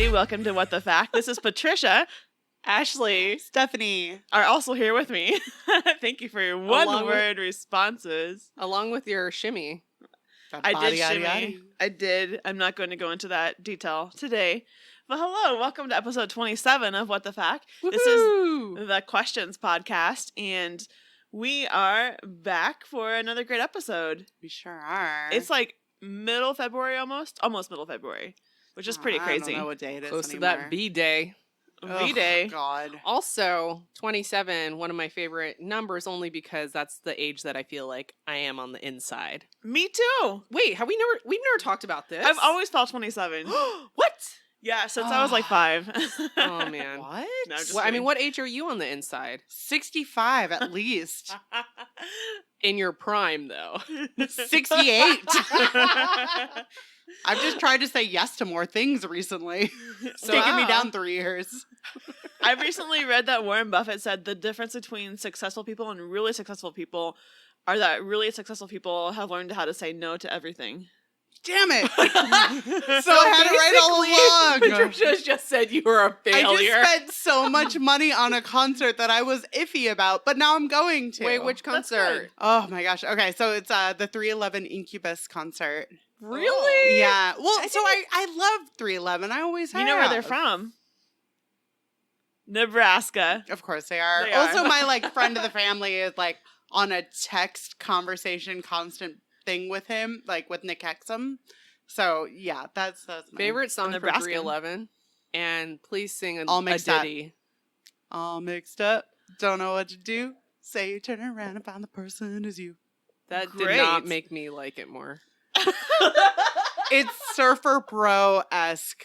everybody. Welcome to What the Fact. This is Patricia. Ashley, Stephanie are also here with me. Thank you for your one-word responses. Along with your shimmy. I did shimmy. I did. I'm not going to go into that detail today. But hello, welcome to episode 27 of What the Fact. Woo-hoo! This is the Questions podcast, and we are back for another great episode. We sure are. It's like middle February almost middle February, which is pretty crazy. I don't know what day it is Close anymore. to that V-Day. V-Day. God. Also, 27, one of my favorite numbers only because that's the age that I feel like I am on the inside. Me too. Wait, we've never talked about this? I've always felt 27. What? Yeah, since I was like 5. Oh, man. What? No, just Well, I mean, kidding. what age are you on the inside? 65 at least. In your prime, though. 68. I've just tried to say yes to more things recently. It's taken me down 3 years. I recently read that Warren Buffett said the difference between successful people and really successful people are that really successful people have learned how to say no to everything. Damn it. So I had it right all along. Patricia just said you were a failure. I just spent so much money on a concert that I was iffy about, but now I'm going to. Wait, which That's concert? good. Oh my gosh. Okay, so it's the 311 Incubus concert. Really? Yeah. Well, I love 311. I always have. You know where they're from? Nebraska. Of course they are. They are. Also, my friend of the family is on a text conversation, constant thing with him, with Nick Hexum. So yeah, that's my Favorite song for Nebraskan. 311? And please sing All a mixed up. ditty. all mixed up. Don't know what to do. Say you turn around and find the person is you. That Great. did not make me like it more. It's surfer bro-esque.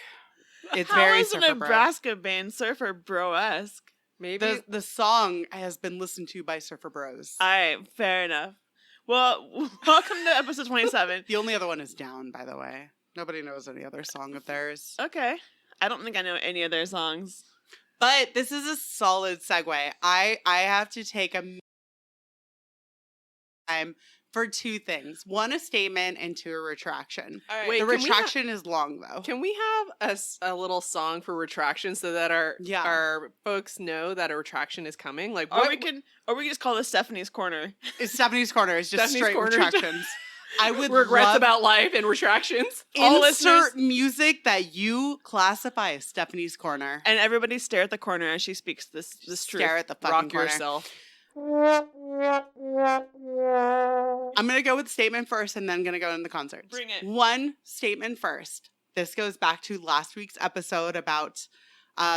It's How very is a surfer bro. Nebraska band surfer bro-esque? Maybe The song has been listened to by surfer bros. All right, fair enough. Well, welcome to episode 27. The only other one is Down, by the way. Nobody knows any other song of theirs. Okay. I don't think I know any of their songs. But this is a solid segue. I have to take a time for two things. One, a statement, and two, a retraction. All right. Wait, The can we retraction is long, though. Can we have a little song for retraction so that our folks know that a retraction is coming? Like, Or what, we can just call this Stephanie's Corner. It's Stephanie's Corner. It's just Stephanie's straight Corner. retractions. I would regrets love about life and retractions. all insert listeners- music that you classify as Stephanie's Corner. And everybody stare at the corner as she speaks this truth. Stare at the fucking Rock corner. yourself. I'm going to go with statement first and then going to go into the concerts. Bring it. One statement first. This goes back to last week's episode about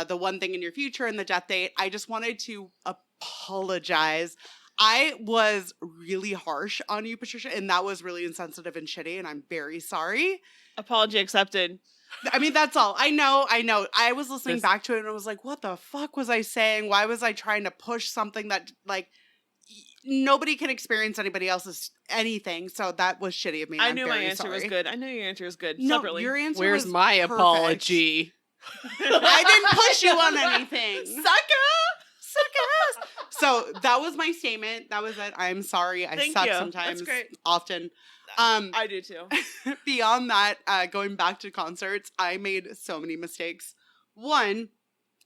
the one thing in your future and the death date. I just wanted to apologize. I was really harsh on you, Patricia, and that was really insensitive and shitty, and I'm very sorry. Apology accepted. I mean, that's all. I know. I was listening This- back to it and I was like, what the fuck was I saying? Why was I trying to push something that, nobody can experience anybody else's anything? So that was shitty of me. I I'm knew my very answer was sorry. good. I knew your answer was good. No, Separately. your answer Where's was my perfect. apology? I didn't push you on anything. Sucker! So that was my statement. That was it. I'm sorry. I Thank suck you. sometimes. That's great. Often. I do too. Beyond that, going back to concerts, I made so many mistakes. One,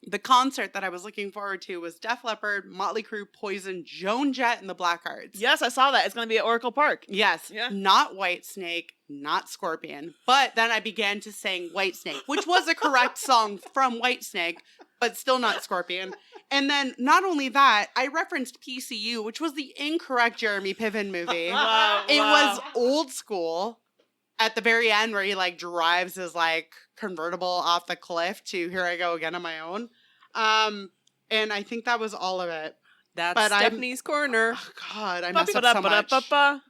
the concert that I was looking forward to was Def Leppard, Motley Crue, Poison, Joan Jett, and the Blackhearts. Yes, I saw that. It's going to be at Oracle Park. Yes. Yeah. Not Whitesnake, not Scorpion. But then I began to sing Whitesnake, which was a correct song from Whitesnake, but still not Scorpion. And then not only that, I referenced PCU, which was the incorrect Jeremy Piven movie. Wow, It wow. was old school at the very end where he drives his convertible off the cliff to Here I Go Again on My Own. And I think that was all of it. That's But I'm- Stephanie's Corner. Oh, God, I messed up so much. Ba-ba-da-ba-da-ba-ba.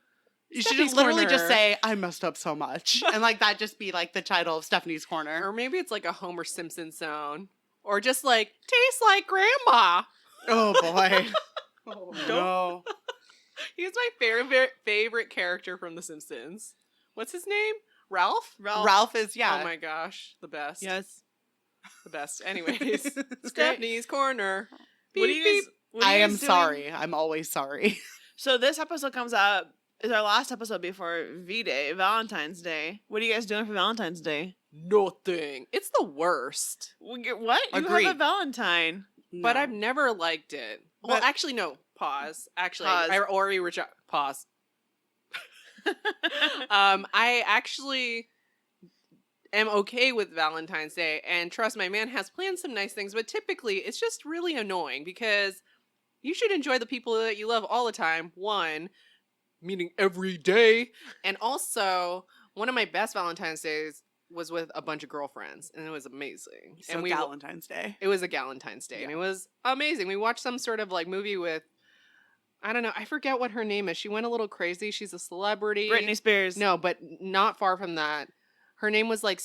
You should Stephanie's just literally Corner. just say, I messed up so much. And that just be the title of Stephanie's Corner. Or maybe it's like a Homer Simpson sound. Or just tastes like grandma. Oh, boy. Oh, no. He's my favorite character from The Simpsons. What's his name? Ralph? Ralph is, yeah. Oh my gosh, the best. Yes. The best. Anyways, It's great. Stephanie's Corner. Beep, What do you beep. guys, what are I you am guys doing? sorry. I'm always sorry. So this episode comes out, is our last episode before V-Day, Valentine's Day. What are you guys doing for Valentine's Day? Nothing. It's the worst. What? You Agreed. have a Valentine. But No. I've never liked it. Well, But- actually, no. Pause. Actually, Pause. I already pause. I actually am okay with Valentine's Day, and trust my man has planned some nice things, but typically it's just really annoying because you should enjoy the people that you love all the time. One, meaning every day, and also one of my best Valentine's Days was with a bunch of girlfriends, and it was amazing. So and Valentine's Day. it was a Galentine's Day, and Yeah. it was amazing. We watched some sort of like movie with, I don't know, I forget what her name is. She went a little crazy. She's a celebrity. Britney Spears. No, but not far from that. Her name was like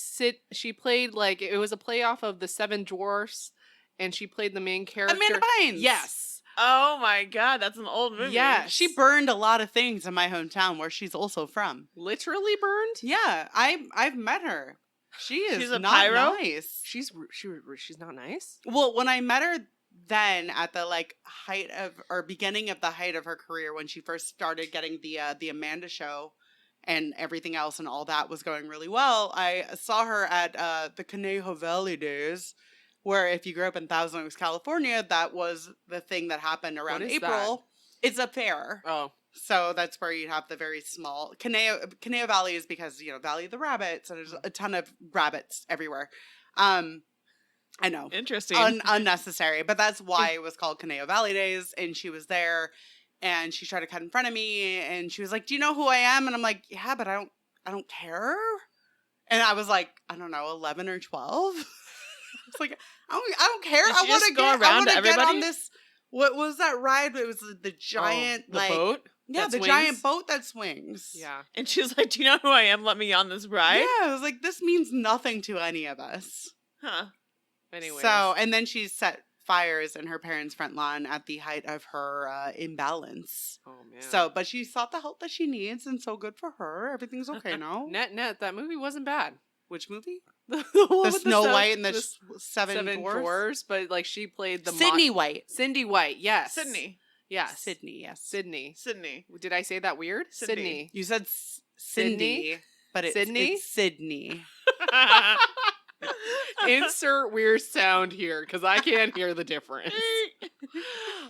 She played like, it was a play off of the Seven Dwarfs, and she played the main character. Amanda Bynes. Yes. Oh my god, that's an old movie. Yeah, She burned a lot of things in my hometown where she's also from. Literally burned. Yeah, I've met her. She is She's a not pyro? nice. She's not nice. Well, when I met her then at the like height of or beginning of the height of her career when she first started getting the Amanda show and everything else and all that was going really well, I saw her at the Conejo Valley days, where if you grew up in Thousand Oaks, California, that was the thing that happened around is April. It's a fair. Oh, So that's where you'd have the very small Conejo Valley is because, you know, Valley of the Rabbits, and there's a ton of rabbits everywhere. I know. Interesting. Unnecessary, but that's why it was called Conejo Valley Days. And she was there, and she tried to cut in front of me, and she was like, "Do you know who I am?" And I'm like, "Yeah, but I don't care." And I was like, I don't know, 11 or 12. It's like I don't care. Did I she want just to go get around get everybody? on this. What was that ride? It was the giant the like boat. yeah, that the swings? giant boat that swings. Yeah. And she was like, "Do you know who I am? Let me on this ride." Yeah, I was like, this means nothing to any of us. Huh. Anyway. So, and then she set fires in her parents' front lawn at the height of her imbalance. Oh man. So, but she sought the help that she needs, and so good for her. Everything's okay now. net, that movie wasn't bad. Which movie? the The one with Snow seven- White and the the Seven Dwarfs? Dwarfs, but like she played the Sydney White. Cindy White, yes. Sydney. Yes. Sydney, yes. Sydney. Sydney. Did I say that weird? Sydney. You said Cindy, but it's Sydney? it's Sydney. Insert weird sound here because I can't hear the difference.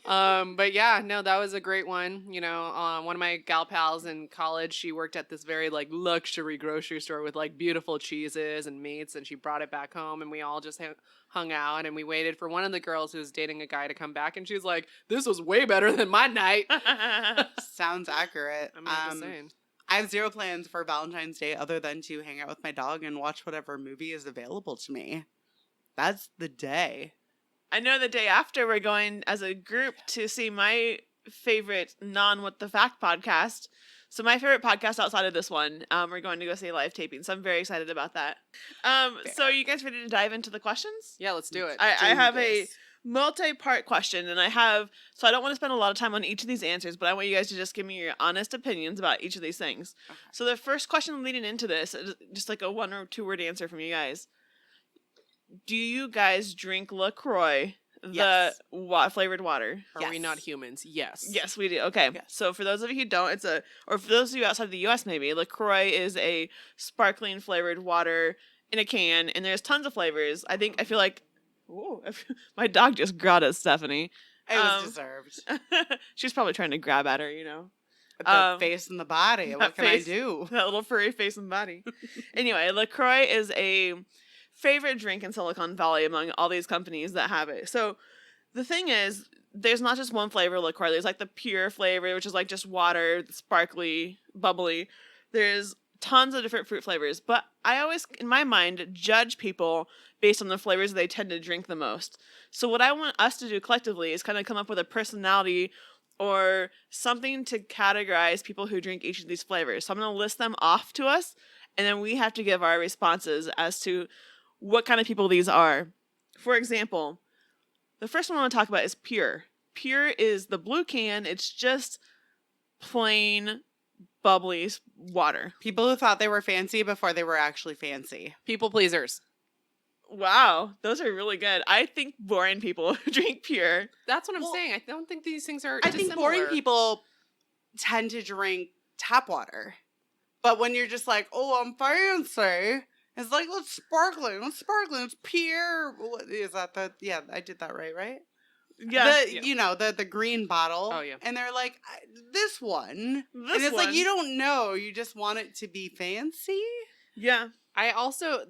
But yeah, no, that was a great one. You know, one of my gal pals in college, she worked at this very like luxury grocery store with like beautiful cheeses and meats, and she brought it back home, and we all just hung out, and we waited for one of the girls who was dating a guy to come back, and she was like, "This was way better than my night." Sounds accurate. I'm just saying. I have zero plans for Valentine's Day other than to hang out with my dog and watch whatever movie is available to me. That's the day. I know the day after we're going as a group to see my favorite non-What the Fact podcast. So my favorite podcast outside of this one, we're going to go see a live taping. So I'm very excited about that. So are you guys ready to dive into the questions? Yeah, let's do it. I Do have this. a multi-part question, and so I don't want to spend a lot of time on each of these answers, but I want you guys to just give me your honest opinions about each of these things. Okay. So the first question leading into this is just like a 1 or 2 word answer from you guys. Do you guys drink LaCroix, Yes. the flavored water? Are we Yes. not humans? Yes. Yes, we do. Okay. Yes. So for those of you who don't, or for those of you outside the US maybe, LaCroix is a sparkling flavored water in a can, and there's tons of flavors. I feel like, ooh, my dog just growled at Stephanie. It was deserved. She's probably trying to grab at her, you know. The face and the body. that What can face. I do? That little furry face and body. Anyway, LaCroix is a favorite drink in Silicon Valley among all these companies that have it. So the thing is, there's not just one flavor of LaCroix. There's like the pure flavor, which is like just water, sparkly, bubbly. There's tons of different fruit flavors. But I always, in my mind, judge people based on the flavors they tend to drink the most. So what I want us to do collectively is kind of come up with a personality or something to categorize people who drink each of these flavors. So I'm going to list them off to us, and then we have to give our responses as to what kind of people these are. For example, the first one I want to talk about is pure. Pure is the blue can. It's just plain bubbly water. People who thought they were fancy before they were actually fancy. People pleasers. Wow, those are really good. I think boring people drink pure. That's what I'm Well, saying. I don't think these things are I think boring dissimilar. people tend to drink tap water. But when you're just like, oh, I'm fancy, It's like, it's sparkling. It's pure. What is that? Yeah, I did that right? Yeah. You know, the green bottle. Oh, yeah. And they're like, this one. And This it's like, one. you don't know. You just want it to be fancy. Yeah.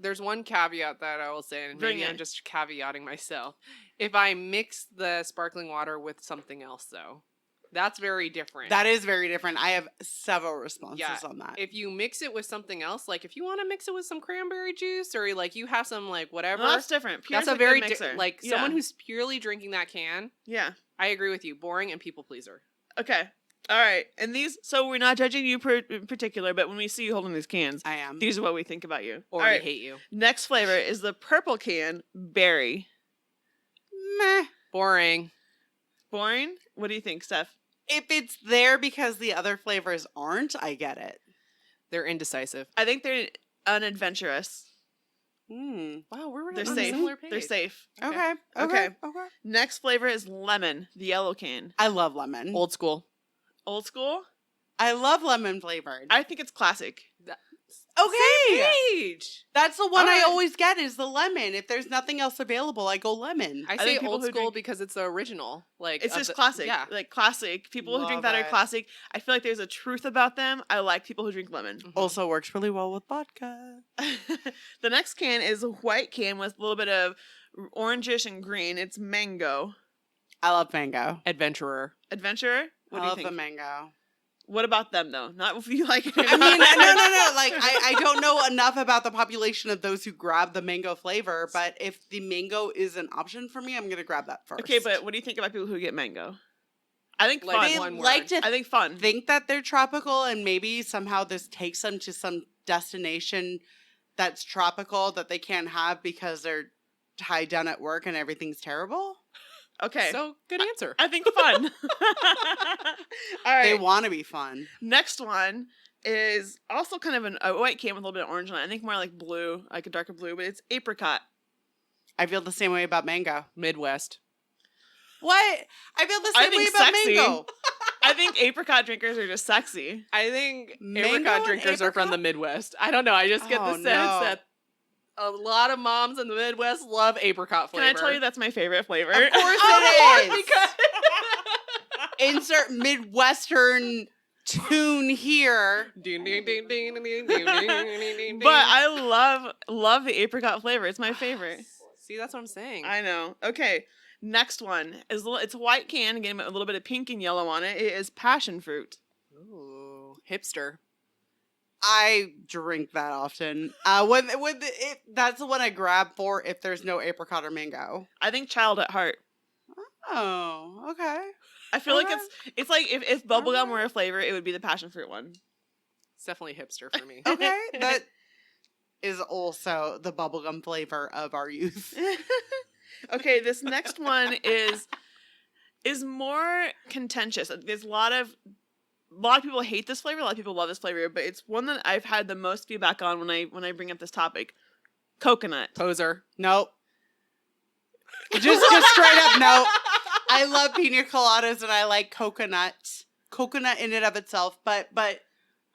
There's one caveat that I will say, and Bring maybe I'm it. just caveating myself. If I mix the sparkling water with something else, though, that's very different. That is very different. I have several responses on that. If you mix it with something else, like if you want to mix it with some cranberry juice, or like you have some like whatever, No, that's different. Pure's that's a good very mixer. someone who's purely drinking that can. Yeah. I agree with you. Boring and people pleaser. Okay. All right. And these, so we're not judging you in particular, but when we see you holding these cans, I am. these are what we think about you. Or All I right. hate you. Next flavor is the purple can, berry. Meh. Boring. Boring? What do you think, Steph? If it's there because the other flavors aren't, I get it. They're indecisive. I think they're unadventurous. Wow, we're They're on a safe. similar page. They're safe. Okay. Okay. Next flavor is lemon, the yellow can. I love lemon. Old school. Old school? I love lemon flavored. I think it's classic. Okay. Page. That's the one I Alright. always get is the lemon. If there's nothing else available, I go lemon. I I say think people old who school drink- because it's the original. Like It's of just the- classic. Yeah. Like classic. People who drink Love that are it. classic. I feel like there's a truth about them. I like people who drink lemon. Mhm. Also works really well with vodka. The next can is a white can with a little bit of orangish and green. It's mango. I love mango. Adventurer. Adventurer? What I do you love think? the mango. What about them though? Not if you like it. I mean, no. Like, I don't know enough about the population of those who grab the mango flavor, but if the mango is an option for me, I'm going to grab that first. Okay, but what do you think about people who get mango? I think Like fun. they one like word. to I think fun. think that they're tropical, and maybe somehow this takes them to some destination that's tropical that they can't have because they're tied down at work and everything's terrible. Okay. So good answer. I think fun. All right. They want to be fun. Next one is also kind of a white can with a little bit of orange on it. I think more like blue, like a darker blue, but it's apricot. I feel the same way about mango. Midwest. What? I feel the I same way think about sexy. mango. I think apricot drinkers are just sexy. I think Mango apricot and drinkers are from the Midwest. I don't know. I just get the Oh, sense no. that a lot of moms in the Midwest love apricot flavor. Can I tell you that's my favorite flavor? Of course Oh, it is. because Insert Midwestern tune here. ding, ding, ding, ding, ding, ding, ding, ding, ding, ding. But I love the apricot flavor. It's my favorite. See, that's what I'm saying. I know. Okay. Next one is it's a white can, again, with a little bit of pink and yellow on it. It is passion fruit. Ooh, hipster. I drink that often. That's the one I grab for if there's no apricot or mango. I think child at heart. Oh, okay. I feel like Okay. it's like if bubblegum Okay. were a flavor, it would be the passion fruit one. It's definitely hipster for me. Okay, that is also the bubblegum flavor of our youth. Okay, this next one is more contentious. There's a lot of people hate this flavor, a lot of people love this flavor, but it's one that I've had the most feedback on when I bring up this topic. Coconut. Poser. Nope. Just straight up nope. I love pina coladas and I like coconut in and of itself, but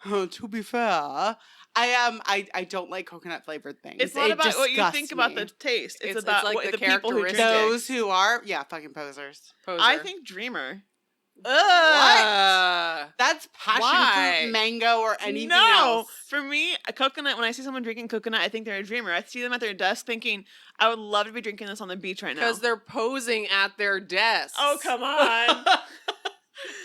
to be fair, I don't like coconut flavored things. It's not It about what you disgusts think about me. the taste. It's It's about like what the the people who drink it. characteristics. Those who are fucking posers. Poser. I think Dreamer. What? That's passion Why? fruit, mango, or anything No, else. for me, a coconut. When I see someone drinking coconut, I think they're a dreamer. I see them at their desk thinking, "I would love to be drinking this on the beach right now." Because they're posing at their desks. Oh, come on.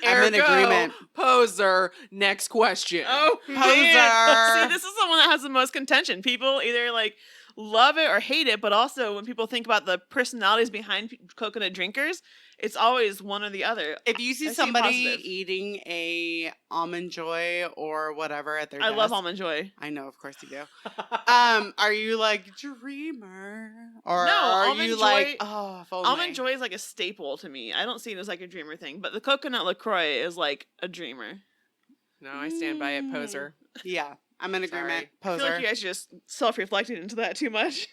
I'm in Ergo, agreement. Poser. Next question. Oh, man. Poser. See, this is the one that has the most contention. People either like love it or hate it, but also when people think about the personalities behind coconut drinkers, it's always one or the other. If you see I see somebody positive. eating a almond joy or whatever at their I desk, love almond joy. I know, of course you do. Are you like dreamer, or No, are Almond you Joy- like oh, if only. Almond joy is like a staple to me. I don't see it as like a dreamer thing, but the coconut LaCroix is like a dreamer. No, I stand by it, poser. Yeah, I'm in agreement. I feel Poser. like you guys just self-reflected into that too much.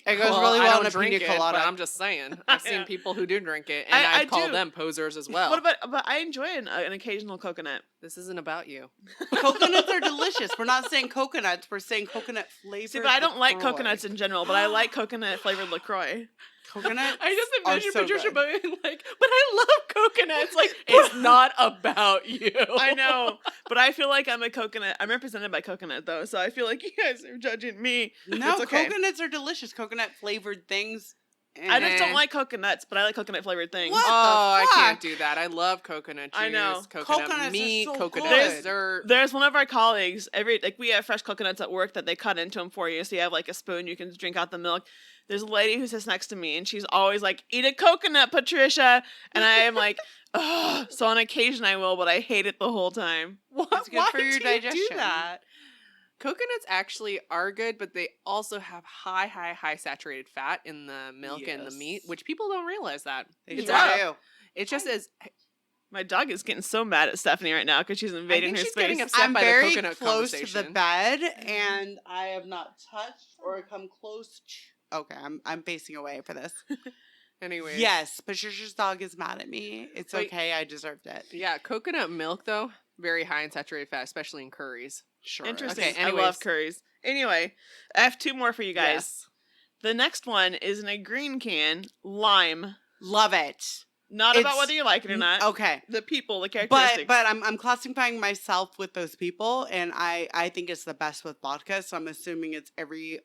It goes Well, really I well don't in a pina drink it, colada. but I'm just saying. I've seen Yeah. people who do drink it, and I I call do. them posers as well. What about? But I enjoy an occasional coconut. This isn't about you. Coconuts are delicious. We're not saying coconuts. We're saying coconut flavored. See, but I don't like LaCroix. coconuts in general. But I like coconut flavored LaCroix. Coconuts. I just are envision so Patricia good. being like, but I love coconuts. Like, it's not about you. I know, but I feel like I'm a coconut. I'm represented by coconut though, so I feel like you guys are judging me. No, It's okay. coconuts are delicious. Coconut flavored things. I just don't Eh. like coconuts, but I like coconut flavored things. What? Oh, I fuck? can't do that. I love coconut juice, I know. coconut Coconuts are meat, so coconut good. dessert. There's one of our colleagues. We have fresh coconuts at work that they cut into them for you, so you have like a spoon. You can drink out the milk. There's a lady who sits next to me, and she's always like, "Eat a coconut, Patricia," and I am like, "Ugh." So on occasion I will, but I hate it the whole time. What? It's good Why for your do you digestion. do that? Coconuts actually are good, but they also have high saturated fat in the milk and the meat, Yes. which people don't realize that. They It's sure rough. do. It just is. My dog is getting so mad at Stephanie right now because she's invading think her she's space. getting upset I'm by the very coconut close to the conversation. bed, and I have not touched or come close. Okay, I'm facing away for this. Anyways. Yes, Patricia's dog is mad at me. It's Wait. okay. I deserved it. Yeah, coconut milk though, very high in saturated fat, especially in curries. Sure. Interesting. Okay, I love anyways. curries. Anyway, I have two more for you guys. Yes. The next one is in a green can, lime. Love it. Not about It's- whether you like it or not. Okay. The people, the characteristics. But I'm classifying myself with those people, and I think it's the best with vodka. So I'm assuming it's every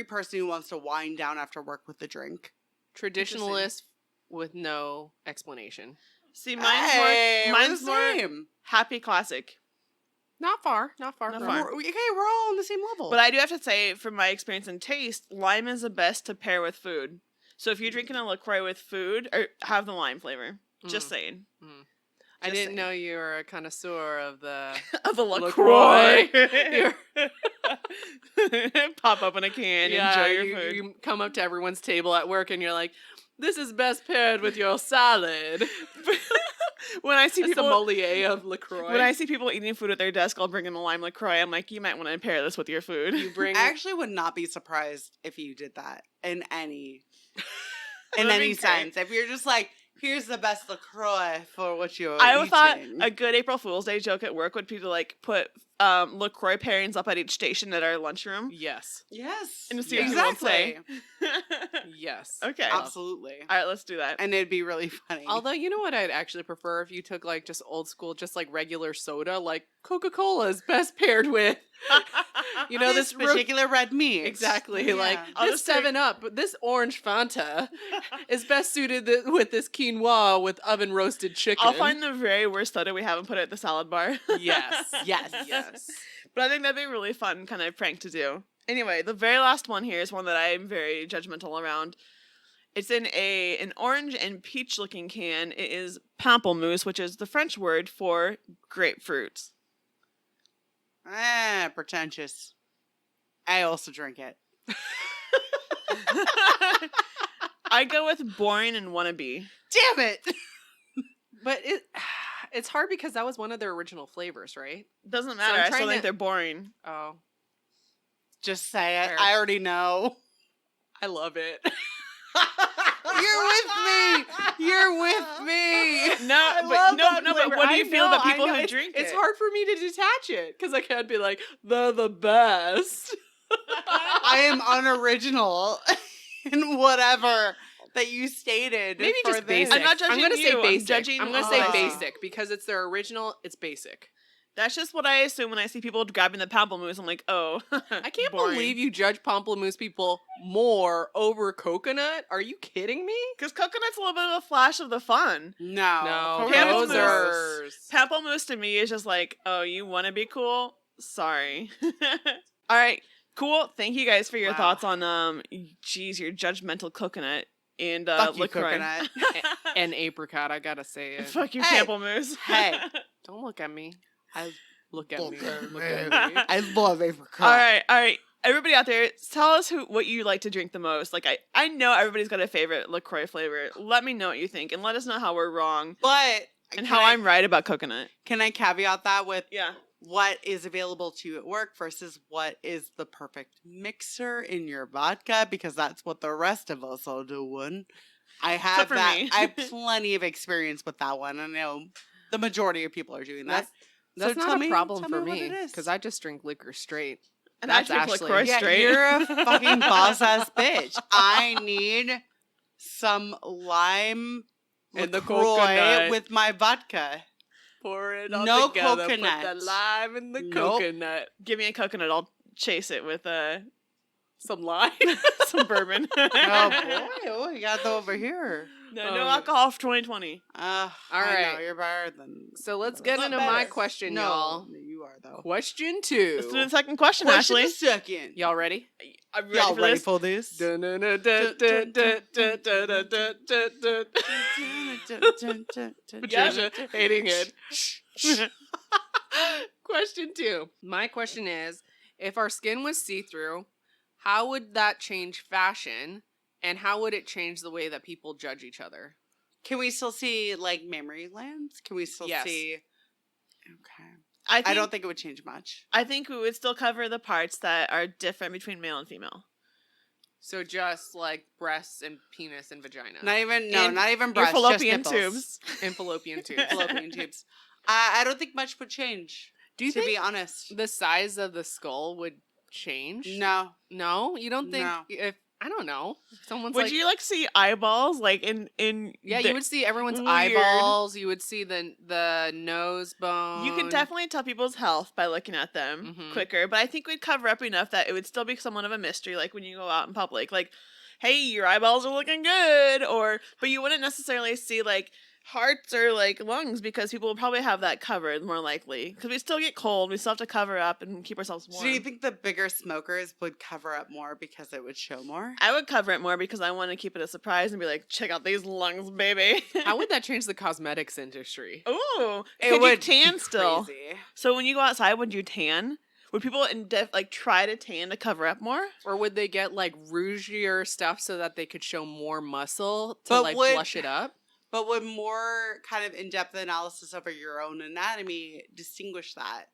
person who wants to wind down after work with a drink. Traditionalist with no explanation. See, Hey, we're mine's the more same. happy classic. Not far. Not far. Not from far. her. Okay, we're all on the same level. But I do have to say, from my experience and taste, lime is the best to pair with food. So if you're drinking a LaCroix with food, or have the lime flavor. Just Mm. saying. I Just didn't saying. know you were a connoisseur of the. Of the LaCroix. LaCroix. Pop open a can, enjoy your you, food. you come up to everyone's table at work and you're like, "This is best paired with your salad." When I see A people sommelier of Lacroix. When I see people eating food at their desk, I'll bring in a lime LaCroix. I'm like, you might want to pair this with your food. you bring. I actually would not be surprised if you did that in any That'd be any great. sense. If you're just like, here's the best LaCroix for what you're I thought eating. a good April Fool's Day joke at work would be to like put LaCroix pairings up at each station at our lunchroom. Yes. Yes. And to see what people would exactly. Yes. Okay. Absolutely. All right, let's do that. And it'd be really funny. Although, you know what I'd actually prefer if you took like just old school, just like regular soda, like Coca-Cola is best paired with, you know, this this particular red meat. Exactly. Yeah. Like I'll this just take- 7-Up, this orange Fanta is best suited with this quinoa with oven roasted chicken. I'll find the very worst soda we have and put it at the salad bar. Yes. Yes. Yes. But I think that'd be a really fun kind of prank to do. Anyway, the very last one here is one that I'm very judgmental around. It's in an orange and peach looking can. It is pamplemousse, which is the French word for grapefruit. Pretentious. I also drink it. I go with boring and wannabe. Damn it! But it's hard because that was one of their original flavors, right? Doesn't I'm matter. I still trying think to- they're boring. Oh, Just say it. Fair. I already know. I love it. You're with me. You're with me. No, but what do you feel about people who drink It's it? hard for me to detach it because I can't be like, they're the best. I am unoriginal in whatever that you stated. Maybe for just this. basic. I'm not judging gonna you, say I'm basic. judging I'm gonna say all. basic because it's their original. It's basic. That's just what I assume when I see people grabbing the pamplemousse. I'm like, oh. I can't boring. believe you judge pamplemousse people more over coconut. Are you kidding me? Because coconut's a little bit of a flash of the fun. No. No, Pamplemousse. posers. Pamplemousse to me is just like, oh, you want to be cool? Sorry. All right, cool. Thank you guys for your Wow. thoughts on your judgmental coconut and Fuck you, LaCroix. coconut. And apricot, I gotta say it. Fuck you, Hey. pamplemousse. Hey. Don't look at me. I Look at me. Look Look at at me. I love apricot. All right. Everybody out there, tell us what you like to drink the most. Like I know everybody's got a favorite LaCroix flavor. Let me know what you think, and let us know how we're wrong But and how I'm right about coconut. Can I caveat that with Yeah. what is available to you at work versus what is the perfect mixer in your vodka, because that's what the rest of us are doing. I have for that. me. I have plenty of experience with that one. I know the majority of people are doing that. That's So not tell a me- problem tell for me what me it is. because I just drink liquor straight. And I That's drink Ashley. LaCroix Yeah, straight. you're a fucking boss ass bitch. I need some lime And the LaCroix coconut. with my vodka. Pour it all No together. coconut. Put the lime in the Nope. coconut. Give me a coconut, I'll chase it with Some lime. some bourbon. Oh boy, oh, you got that over here. No Oh, alcohol for 2020. All All right, right. you're better than. So let's Not get into my better. question, No, y'all. you are though. Question Let's do 2. the second question, Question Ashley. a second. Y'all ready? I'm ready Y'all for ready this. for this? Patricia hating it. Question 2. My question is, if our skin was see-through, how would that change fashion? And how would it change the way that people judge each other? Can we still see like memory lands? Can we still Yes. see? Okay. I I don't think it would change much. I think we would still cover the parts that are different between male and female. So just like breasts and penis and vagina. Not even And not even Your breasts, just fallopian nipples. tubes. And fallopian tubes. Fallopian tubes. I don't think much would change. Do you to be think honest? the size of the skull would change? No. No? You don't think No. if I don't know. If someone's Would like you like see eyeballs like in yeah, the- you would see everyone's weird. eyeballs. You would see the nose bone. You could definitely tell people's health by looking at them Mhm. quicker, but I think we'd cover up enough that it would still be somewhat of a mystery, like when you go out in public, like, hey, your eyeballs are looking good, but you wouldn't necessarily see like hearts or like lungs because people will probably have that covered more likely because we still get cold, we still have to cover up and keep ourselves warm. So do you think the bigger smokers would cover up more because it would show more? I would cover it more because I want to keep it a surprise and be like, check out these lungs, baby. How would that change the cosmetics industry? Ooh, It could you would tan be still? crazy. So when you go outside, would you tan? Would people like try to tan to cover up more? Or would they get like rougier stuff so that they could show more muscle to But like would- blush it up? But would more kind of in-depth analysis of your own anatomy distinguish that?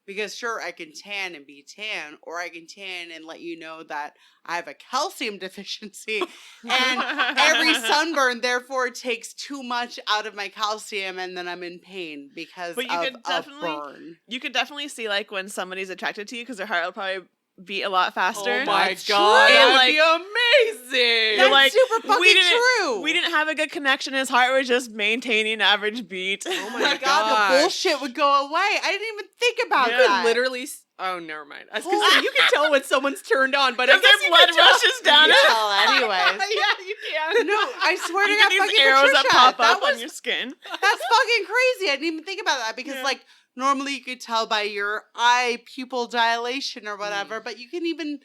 Because sure, I can tan and be tan, or I can tan and let you know that I have a calcium deficiency, and every sunburn therefore takes too much out of my calcium, and then I'm in pain because But you of could a definitely- burn. You could definitely see like when somebody's attracted to you because their heart will probably beat a lot faster. Oh my That's god, true. that'd And, be amazing! You're That's like, super fucking we didn't- true. We didn't have a good connection. His heart was just maintaining average beat. Oh Oh my my god, gosh. the bullshit would go away. I didn't even think about Yeah. You that. could literally. Oh, never mind. I was gonna say, you can tell when someone's turned on, but I Because guess their you blood can tell. rushes down. You tell anyways. Yeah, you can. No, I swear You to God, get these fucking arrows Patricia, that pop that up was on your skin. That's fucking crazy. I didn't even think about that because, Yeah. like, normally you could tell by your eye pupil dilation or whatever, but you can even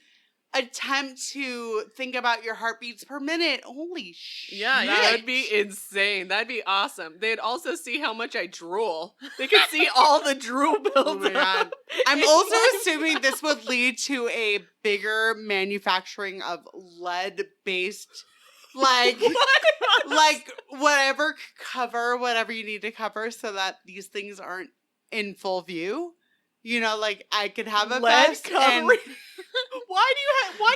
attempt to think about your heartbeats per minute. Holy shit. Yeah, That would be insane. That'd be awesome. They'd also see how much I drool. They could see all the drool builds Oh my God. up. I'm It's also like- assuming this would lead to a bigger manufacturing of lead-based, like, like whatever cover, whatever you need to cover so that these things aren't in full view. You know, like I could have a lead vest covering. Why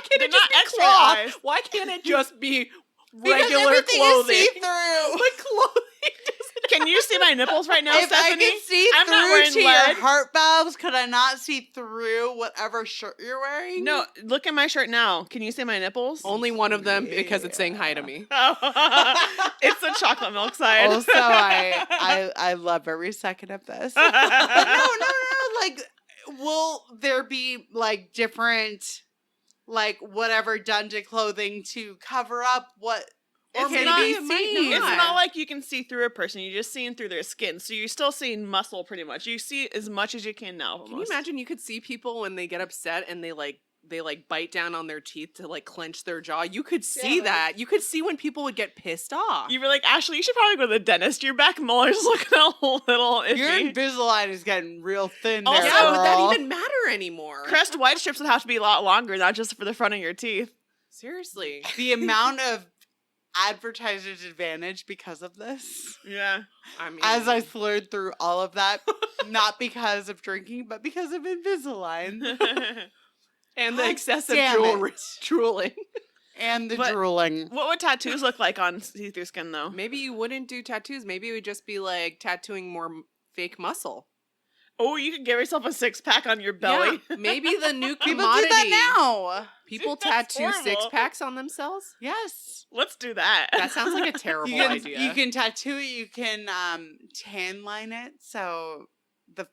can't They're it just not be X-ray cloth? eyes. Why can't it just be because regular everything clothing? is see-through. But clothing doesn't Can you see my nipples right now, If I Stephanie? could see I'm not through wearing to lead. your heart valves, could I not see through whatever shirt you're wearing? No, look at my shirt now. Can you see my nipples? Only one of them because it's saying hi to Yeah. me. Oh. It's the chocolate milk side. Also, I love every second of this. But no. Like, will there be like different, like whatever done to clothing to cover up what It's can not- be it might seen? It's not. not like you can see through a person. You're just seeing through their skin. So you're still seeing muscle pretty much. You see as much as you can now. Can you almost. imagine you could see people when they get upset and they bite down on their teeth to like clench their jaw? You could see Yeah. that. You could see when people would get pissed off. You were like, Ashley, you should probably go to the dentist. Your back molar's looking a little iffy. Your Invisalign is getting real thin Also- there, yeah, would that girl. even matter anymore? Crest white strips would have to be a lot longer, not just for the front of your teeth. Seriously. The amount of advertiser's advantage because of this. Yeah. I mean, As I slurred through all of that, not because of drinking, but because of Invisalign and the God excessive damn drooling. and the But- drooling. What would tattoos look like on see-through skin, though? Maybe you wouldn't do tattoos. Maybe it would just be like tattooing more fake muscle. Oh, you could give yourself a 6-pack on your belly. Yeah, maybe the new People commodity. do that now. People Dude, that's tattoo horrible. 6-packs on themselves. Yes. Let's do that. That sounds like a terrible You can, idea. you can tattoo it. You can tan line it. So the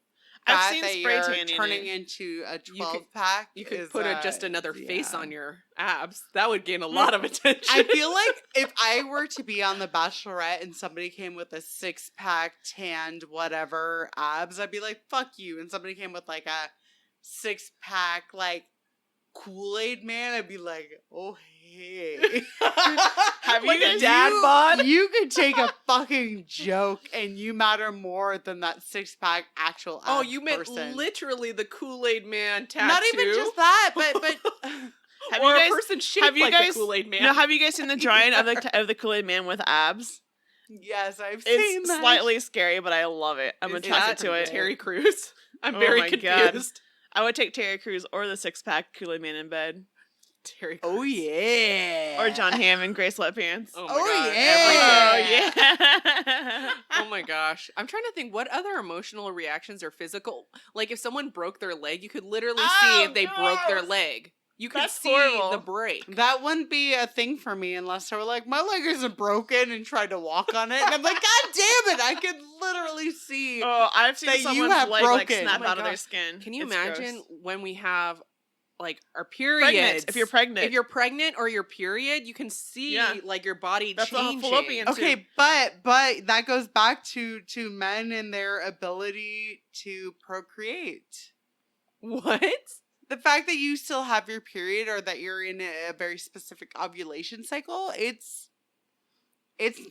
I've fat seen that spray you're tanning turning it. into a You 12-pack. You could is, put just another face yeah. on your abs. That would gain a lot of attention. I feel like if I were to be on The Bachelorette and somebody came with a 6-pack, tanned, whatever abs, I'd be like, fuck you. And somebody came with like a 6-pack, like Kool-Aid man, I'd be like, oh, hey. Have like you a guys- dad bod. You could take a fucking joke and you matter more than that 6-pack actual abs Oh, you meant person. literally the Kool-Aid man tattoo. Not even just that, but Have or you guys, a person shaped have you like guys- the Kool-Aid man. no, have you guys seen the drawing of the Kool-Aid man with abs? yes, I've seen It's that. slightly scary, but I love it. I'm Is attracted that to it. Terry Crews. I'm Oh very my God. confused. I would take Terry Crews or the 6-pack Kool-Aid man in bed. Terry Crews. Oh yeah. Or John Hamm in gray sweatpants. Oh my Oh, god. yeah. everything. Oh, yeah. Oh my gosh. I'm trying to think what other emotional reactions are physical. Like if someone broke their leg, you could literally see Oh, if they broke their gross. leg. You could That's see horrible. the break. That wouldn't be a thing for me unless they were like, my leg isn't broken and tried to walk on it. And I'm like, God damn it, I could literally see. Oh, I've seen that you someone's have leg like broken. snap Oh my out of their gosh. skin. Can you It's imagine gross. when we have like our periods? Pregnant, if you're pregnant. If you're pregnant or your period, you can see Yeah. like your body That's the changing. fallopian Okay, but that goes back to men and their ability to procreate. What? The fact that you still have your period or that you're in a very specific ovulation cycle, it's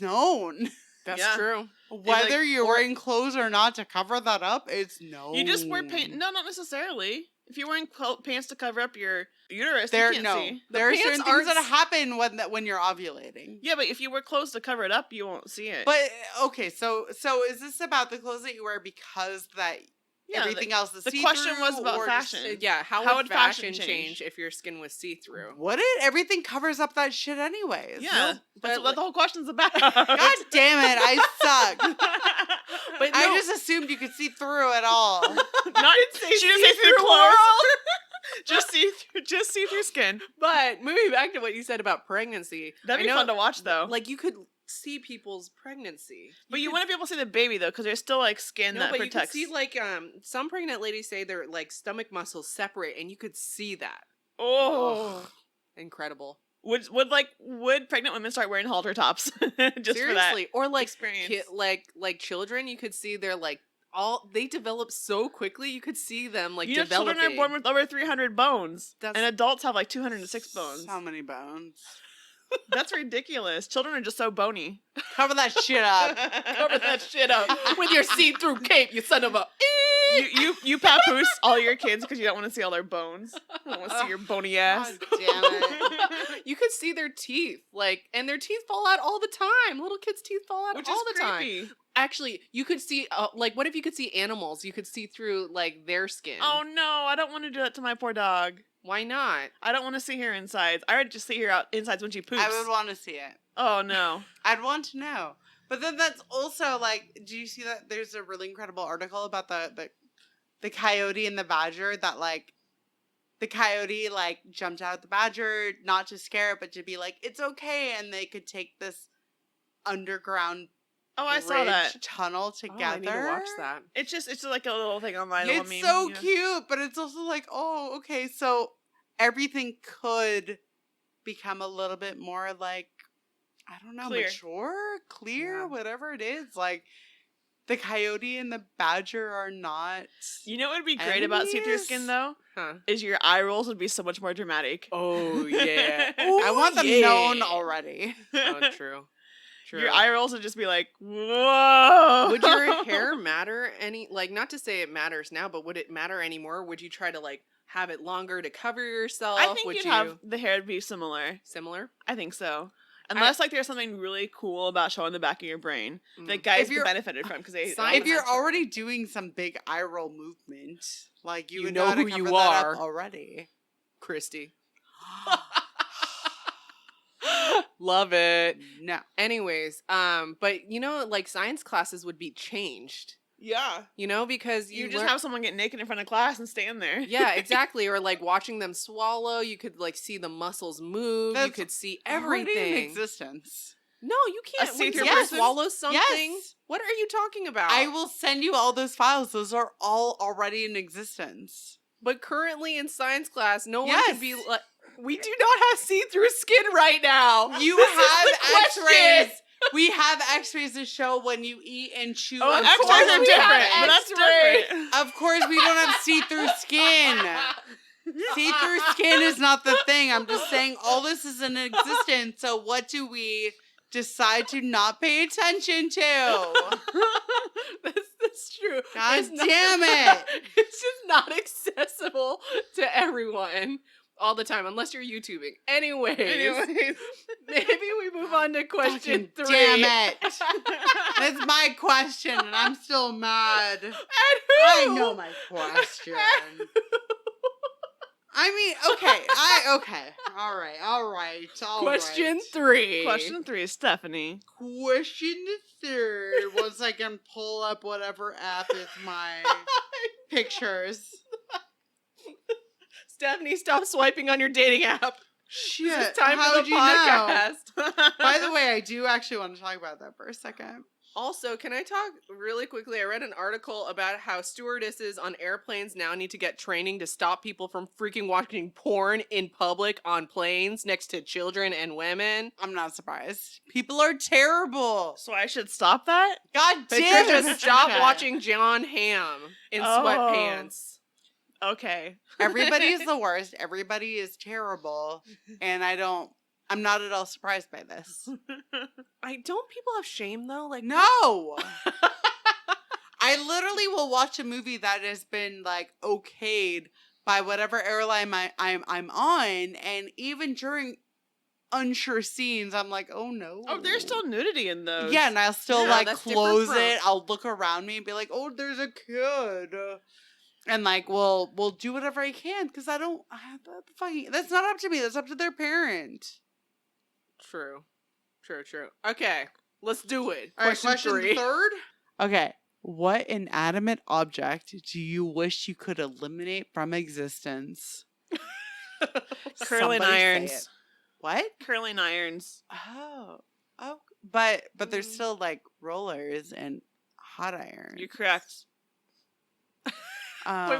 known. That's Yeah. true. Whether like- you're or- wearing clothes or not to cover that up, it's known. You just wear pants. No, not necessarily. If you're wearing pants to cover up your uterus, There, you can't no. see. There are pants certain aren't things that s- happen when you're ovulating. Yeah, but if you wear clothes to cover it up, you won't see it. But okay, so is this about the clothes that you wear because that yeah, everything else is the see-through, question was about or just- fashion. Yeah, how How would would fashion fashion change? change if your skin was see-through? Would it? Everything covers up that shit anyways. yeah, No, that's but what the whole question's about. God damn it, I suck. But I no. just assumed you could see through it all. Not she didn't say through see-through clothes. just see through skin. But moving back to what you said about pregnancy, That'd be I know, fun to watch though. like you could see people's pregnancy. but you could- wouldn't be able to see the baby though, because there's still like skin no, that but you could protects. see like some pregnant ladies say their like stomach muscles separate, and you could see that. oh, Incredible. would pregnant women start wearing halter tops just for that Seriously, or like experience? like children, you could see their like they develop so quickly. You could see them like You know, developing. children are born with over 300 bones, That's- and adults have like 206 bones. So many bones. That's ridiculous. Children are just so bony. Cover that shit up. Cover that shit up with your see-through cape, you son of a. You papoose all your kids because you don't want to see all their bones. You don't want to see your bony ass. God damn it. You could see their teeth, like, and their teeth fall out all the time. Little kids' teeth fall out Which all is the time. creepy. Actually, you could see, like, what if you could see animals? You could see through like their skin. Oh no, I don't want to do that to my poor dog. Why not? I don't want to see her insides. I already just see her insides when she poops. I would want to see it. Oh no. I'd want to know. But then that's also like, do you see that there's a really incredible article about the coyote and the badger that like the coyote like jumped out at the badger not to scare it but to be like it's okay, and they could take this underground Oh, I saw that. bridge tunnel together. Oh, I need to watch that. It's just like a little thing online. a little It's meme, so you know? cute, but it's also like, oh, okay, so everything could become a little bit more like, I don't know, Clear. mature, clear, Yeah. whatever it is. Like, the coyote and the badger are not. You know what would be great about see-through Enemies? skin though? Huh. Is your eye rolls would be so much more dramatic. Oh yeah. I want them yeah. known already. Oh, true. True. Your eye rolls would just be like, whoa. Would your hair matter any? Like, not to say it matters now, but would it matter anymore? Would you try to like have it longer to cover yourself? I think would you'd you have the hair would be similar. similar? I think so. Unless like there's something really cool about showing the back of your brain that guys you're- benefited from because they. If you're already doing some big eye roll movement, like you would know know who to you cover that are. up already. Christy. Love it. No. Anyways, but you know, like science classes would be changed. Yeah. You know, because You just learn- have someone get naked in front of class and stand there. Yeah, exactly. Or like watching them swallow, you could like see the muscles move. You could see Already in everything. existence. No, you can't. A When see-through someone person? swallows something. Yes. What are you talking about? I will send you all those files. Those are all already in existence. But currently in science class, no one Yes. can be like. We do not have see-through skin right now. You This is have the question. X-rays. We have X-rays to show when you eat and chew. Oh, and X-rays swallow. are we different. have But that's X-ray. different. Of course, we don't have see-through skin. See-through skin is not the thing. I'm just saying all this is in existence. So what do we decide to not pay attention to? That's true. God It's not- damn it. It's just not accessible to everyone all the time, unless you're YouTubing. Anyways, maybe we move on to question Fucking 3. damn it. That's my question, and I'm still mad. And I who? know my question. I mean, okay. All right. Question 3. Question 3, Stephanie. Question third. Once I can pull up whatever app is my pictures. Stephanie, stop swiping on your dating app. Shit. It's time how for would the you know? podcast. By the way, I do actually want to talk about that for a second. Also, can I talk really quickly? I read an article about how stewardesses on airplanes now need to get training to stop people from freaking watching porn in public on planes next to children and women. I'm not surprised. People are terrible. So I should stop that? God damn Patricia, it. stop Patricia. watching John Hamm in Oh. sweatpants. Okay. Everybody is the worst. Everybody is terrible. And I'm not at all surprised by this. Don't people have shame though? Like No. I literally will watch a movie that has been like okayed by whatever airline I'm on, and even during unsure scenes, I'm like, oh no. Oh, there's still nudity in those. Yeah, and I'll still Yeah, like that's close different it. I'll look around me and be like, oh, there's a kid. And like we'll do whatever I can because that's not up to me. That's up to their parent. True. Okay, let's do it. All right, question 3. third. Okay. What inanimate object do you wish you could eliminate from existence? Curling Somebody say irons. it. What? Curling irons. Oh. But there's still like rollers and hot irons. You're correct. Wait,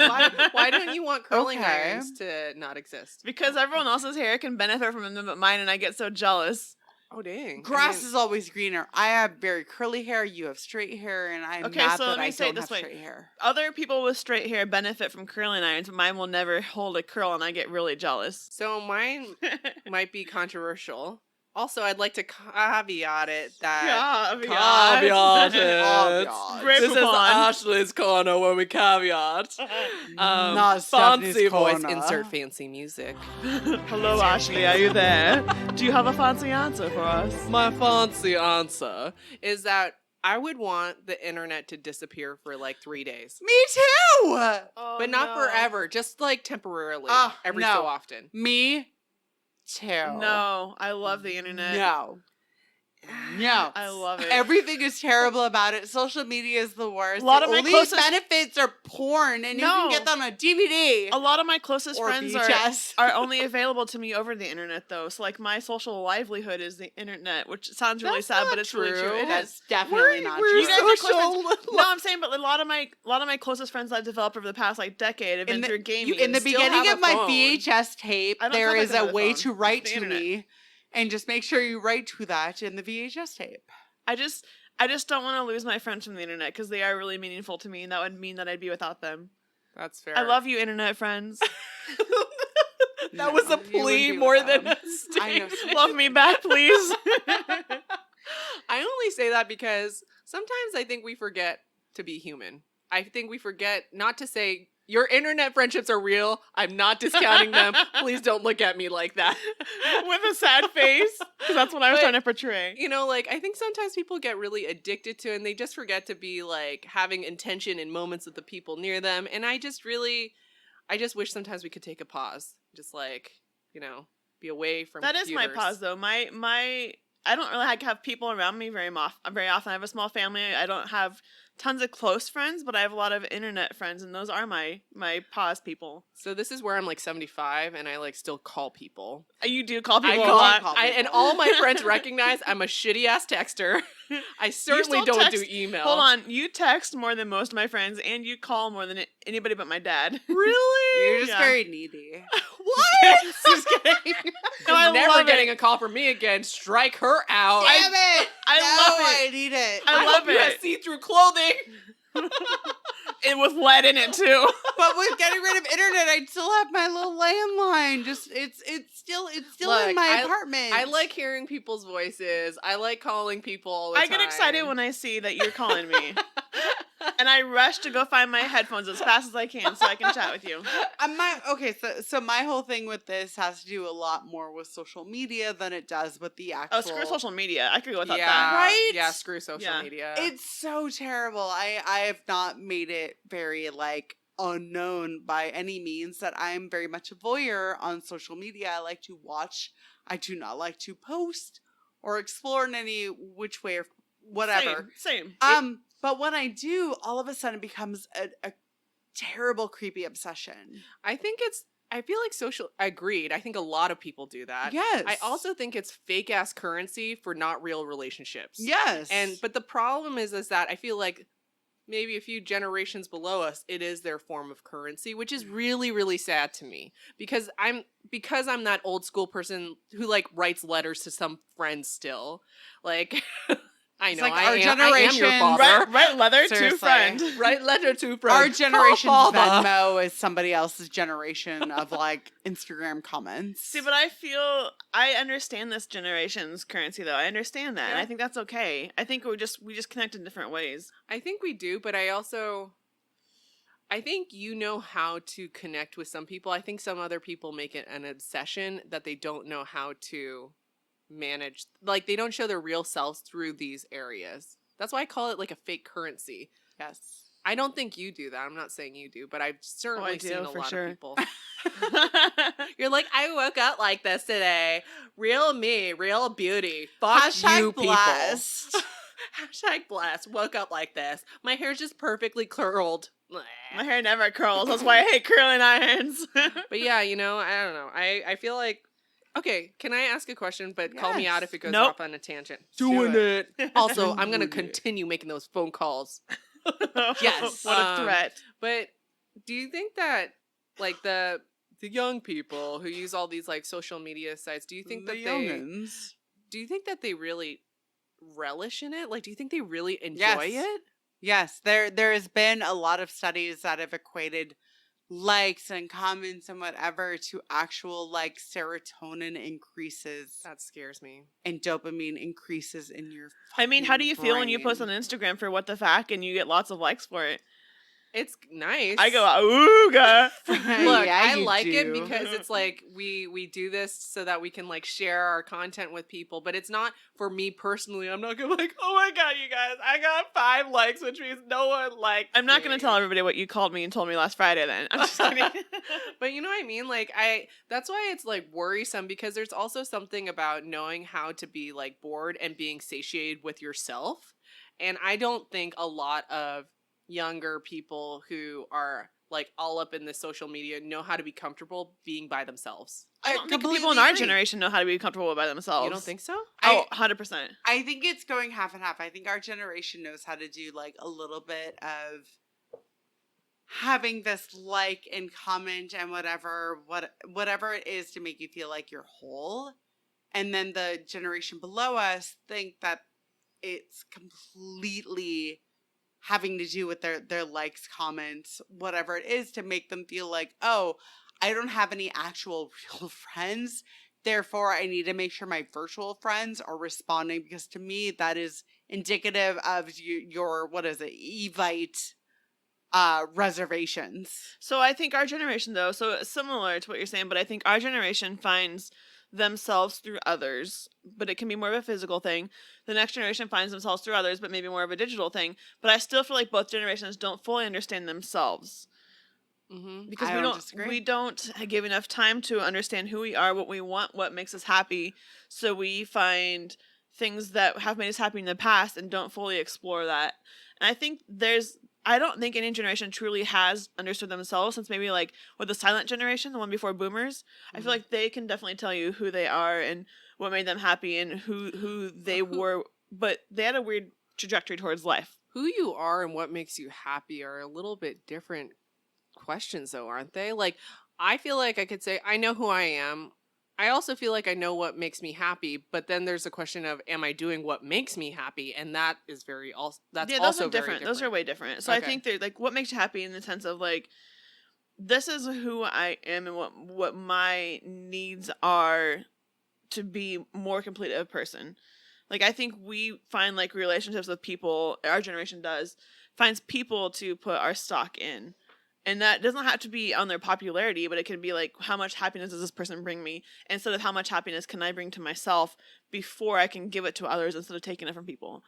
why don't you want curling Okay. irons to not exist? Because everyone else's hair can benefit from them but mine, and I get so jealous. Oh dang! Grass is always greener. I have very curly hair. You have straight hair, and I'm Okay, mad so that let me I say it don't this have way. straight hair. Other people with straight hair benefit from curling irons, but mine will never hold a curl, and I get really jealous. So mine might be controversial. Also, I'd like to caveat it that Caveat. Caveat. Great this is Poupon. Ashley's corner where we caveat. Not Fancy Stephanie's voice. corner. Insert fancy music. Hello, Ashley. Are you there? Do you have a fancy answer for us? My fancy answer is that I would want the internet to disappear for like 3 days. Me too. But not forever, just like temporarily, Ah, every no. so often. Me too. No, I love the internet. No. No. I love it. Everything is terrible about it. Social media is the worst. A lot of the my only closest- benefits are porn, and you No. can get that on a DVD A lot of my closest or friends VHS. are only available to me over the internet, though. So, like, my social livelihood is the internet, which sounds really That's sad, not but it's really true. true. It That's is. definitely not we're true. You guys are social. No, I'm saying, but a lot of my closest friends I've developed over the past like decade have been through gaming. in the and still beginning have of a my phone. VHS tape, I don't there tell is myself I a have a way phone. to write It's the to internet. me, and just make sure you write to that in the VHS tape. I just don't want to lose my friends from the internet because they are really meaningful to me, and that would mean that I'd be without them. That's fair. I love you, internet friends. That was a No, you wouldn't plea be more without than them. a statement. I know. Love me back, please. I only say that because sometimes I think we forget to be human. I think we forget not to say Your internet friendships are real. I'm not discounting them. Please don't look at me like that. With a sad face, because that's what I was But, trying to portray. You know, like, I think sometimes people get really addicted to it and they just forget to be, like, having intention in moments with the people near them. And I just wish sometimes we could take a pause. Just, like, you know, be away from That is my computers. pause, though. I don't really have people around me very often. I have a small family. I don't have tons of close friends, but I have a lot of internet friends, and those are my pause people. So this is where I'm like 75 and I like still call people. You do call people I a call, lot. and all my friends recognize I'm a shitty ass texter. I certainly still don't text- do email. Hold on, you text more than most of my friends, and you call more than anybody but my dad. Really? You're just Yeah. very needy. What? Just kidding. No, I Never love getting it. a call from me again. Strike her out. Damn it! I No, love it. I need it. I love hope you have it. see-through clothing. And with lead in it too. But with getting rid of internet, I still have my little landline. Just it's still Look, in my apartment. I like hearing people's voices. I like calling people all the I time. get excited when I see that you're calling me. And I rush to go find my headphones as fast as I can so I can chat with you. So my whole thing with this has to do a lot more with social media than it does with the actual. Oh, screw social media. I could go without yeah, that. Right? Yeah, screw social Yeah. media. It's so terrible. I have not made it very like unknown by any means that I'm very much a voyeur on social media. I like to watch. I do not like to post or explore in any which way or whatever. Same. But when I do, all of a sudden it becomes a terrible, creepy obsession. I feel like agreed. I think a lot of people do that. Yes. I also think it's fake ass currency for not real relationships. Yes. But the problem is that I feel like maybe a few generations below us, it is their form of currency, which is really, really sad to me because I'm that old school person who like writes letters to some friends still. Like, I It's know like I our am your generation, father. Right leather to Seriously. friend. Write letter to friends. our generation's Call father. Venmo is somebody else's generation of like Instagram comments. See, but I understand this generation's currency though. I understand that. And Yeah. I think that's okay. I think we just connect in different ways. I think we do, but I think you know how to connect with some people. I think some other people make it an obsession that they don't know how to manage. Like, they don't show their real selves through these areas. That's why I call it like a fake currency. Yes. I don't think you do that. I'm not saying you do, but I've certainly do, seen a for lot sure. of people. You're like, I woke up like this today. Real me, real beauty. Fuck Hashtag you people. blessed. Hashtag blessed. Woke up like this. My hair's just perfectly curled. My hair never curls. That's why I hate curling irons. But yeah, you know, I don't know. I feel like, okay, can I ask a question? But call me Yes. out if it goes Nope. off on a tangent. Doing it. Also, I'm going to Doing it. continue making those phone calls. Yes. What a threat. But do you think that, like, the young people who use all these, like, social media sites, do you think The that youngins. do you think that they really relish in it? Like, do you think they really enjoy Yes. it? Yes, there has been a lot of studies that have equated likes and comments and whatever to actual like serotonin increases That scares me. and dopamine increases in your I mean, how do you feel when you post brain. on Instagram for what the fact and you get lots of likes for it? It's nice. I go, ooga. Look, Yeah, I you like it do. because it's like we do this so that we can like share our content with people, but it's not for me personally. I'm not gonna like, oh my god, you guys, I got 5 likes, which means no one liked I'm not me. going to tell everybody what you called me and told me last Friday then. I'm just kidding. But you know what I mean? Like that's why it's like worrisome because there's also something about knowing how to be like bored and being satiated with yourself. And I don't think a lot of younger people who are like all up in the social media know how to be comfortable being by themselves. I don't think completely people in our agree. generation know how to be comfortable by themselves. You don't think so? Oh, 100%. I think it's going half and half. I think our generation knows how to do like a little bit of having this like and comment and whatever it is to make you feel like you're whole. And then the generation below us think that it's completely having to do with their likes, comments, whatever it is to make them feel like, oh, I don't have any actual real friends. Therefore, I need to make sure my virtual friends are responding because to me, that is indicative of your what is it, Evite reservations. So I think our generation, though, so similar to what you're saying, but I think our generation finds themselves through others, but it can be more of a physical thing. The next generation finds themselves through others, but maybe more of a digital thing. But I still feel like both generations don't fully understand themselves. Because I don't disagree. we don't give enough time to understand who we are, what we want, what makes us happy. So we find things that have made us happy in the past and don't fully explore that. And I think I don't think any generation truly has understood themselves, since maybe like with the silent generation, the one before boomers. I feel like they can definitely tell you who they are and what made them happy and who they were, but they had a weird trajectory towards life. Who you are and what makes you happy are a little bit different questions, though, aren't they? Like, I feel like I could say I know who I am. I also feel like I know what makes me happy, but then there's a question of, am I doing what makes me happy? And that is those also are different. Those are way different. So I think they're like, what makes you happy in the sense of like, this is who I am and what my needs are to be more complete of a person. Like, I think we find like relationships with people, our generation finds people to put our stock in. And that doesn't have to be on their popularity, but it can be like, how much happiness does this person bring me? Instead of how much happiness can I bring to myself before I can give it to others instead of taking it from people.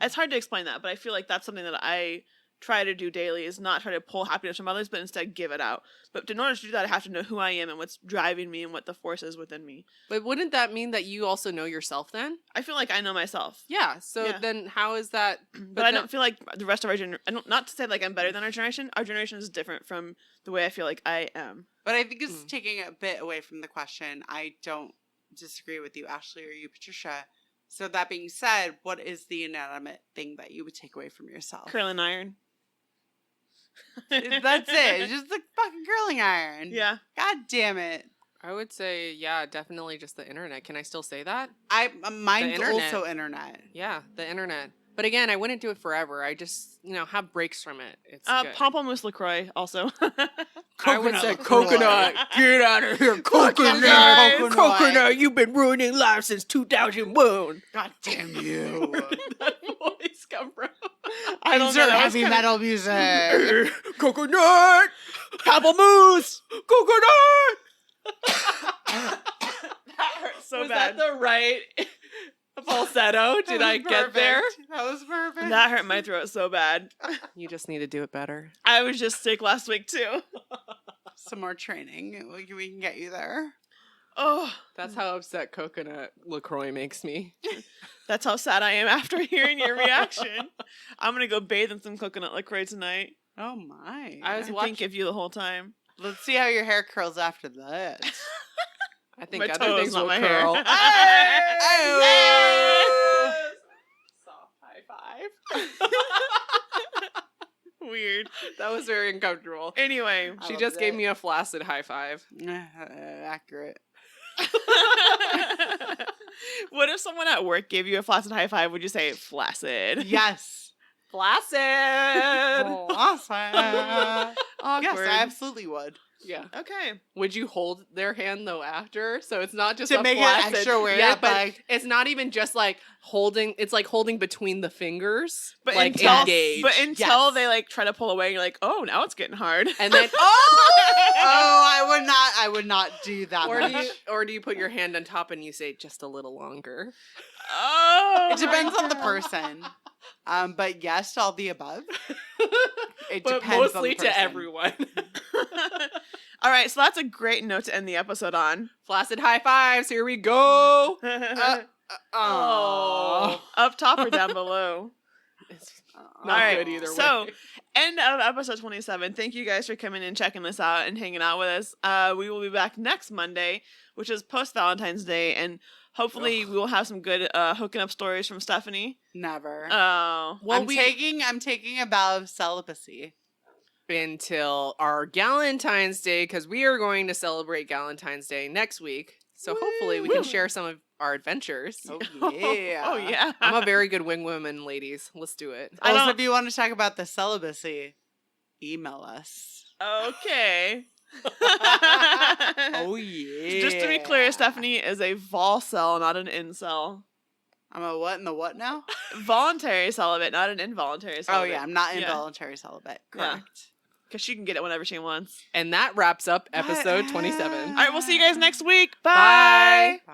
It's hard to explain that, but I feel like that's something that I try to do daily, is not try to pull happiness from others, but instead give it out. But in order to do that, I have to know who I am and what's driving me and what the force is within me. But wouldn't that mean that you also know yourself then? I feel like I know myself. Yeah. So then how is that? But I don't feel like the rest of our generation, not to say like I'm better than our generation is different from the way I feel like I am. But I think it's taking a bit away from the question. I don't disagree with you, Ashley, or you, Patricia. So that being said, what is the inanimate thing that you would take away from yourself? Curling iron. That's it. It's just the fucking curling iron. Yeah. God damn it. I would say, yeah, definitely just the internet. Can I still say that? Mine's internet. also internet. Yeah, the internet. But again, I wouldn't do it forever. I just, have breaks from it. It's good. Pamplemousse LaCroix also. I would say coconut. Get out of here, coconut. You've been ruining lives since 2001. God damn you. That voice come from? I don't Insert know. heavy metal music. Coconut. Pamplemousse. Coconut. That hurts so Was bad. that the right falsetto? Did I get there? That was perfect. That hurt my throat so bad. You just need to do it better. I was just sick last week too. Some more training. We can get you there. Oh, That's how upset coconut LaCroix makes me. that's how sad I am after hearing your reaction. I'm gonna go bathe in some coconut LaCroix tonight. Oh my. I was I watching. think of you the whole time. Let's see how your hair curls after that. I think My other toes, things not will my hair. curl. Yes! Soft high five. Weird. That was very uncomfortable. Anyway, I She love just gave that. me a flaccid high five. Accurate. what if someone at work gave you a flaccid high five? Would you say flaccid? Yes. Flaccid. Awesome. Awkward. Yes, I absolutely would. Yeah. Okay. Would you hold their hand though after? So it's not just To a make it flaccid. extra weird, Yeah, but like- it's not even just like holding. It's like holding between the fingers, But like until, engaged. but until Yes. they like try to pull away, you're like, oh, now it's getting hard. and then I would not do that or much. do you put your hand on top and you say just a little longer? Oh, It depends on the person. But yes to all the above. It But depends on mostly the to person. everyone. All right, so that's a great note to end the episode on. Flaccid high fives. Here we go. Oh. Up top or down below. It's All not right, good either so way. end of episode 27. Thank you guys for coming and checking this out and hanging out with us. We will be back next Monday, which is post Valentine's Day, and hopefully we will have some good hooking up stories from Stephanie. Never. Oh, Well, I'm taking a vow of celibacy. Until our Galentine's Day, because we are going to celebrate Galentine's Day next week. So hopefully we can share some of our adventures. Oh yeah. oh yeah. I'm a very good wing woman, ladies. Let's do it. I Also, don't- if you want to talk about the celibacy, email us. Okay. Oh yeah. Just to be clear, Stephanie is a vol cell, not an incel. I'm a what in the what now? Voluntary celibate, not an involuntary celibate. Oh yeah, I'm not Yeah. involuntary celibate. Yeah. Correct. Because she can get it whenever she wants. And that wraps up episode 27. All right, we'll see you guys next week. Bye. Bye. Bye.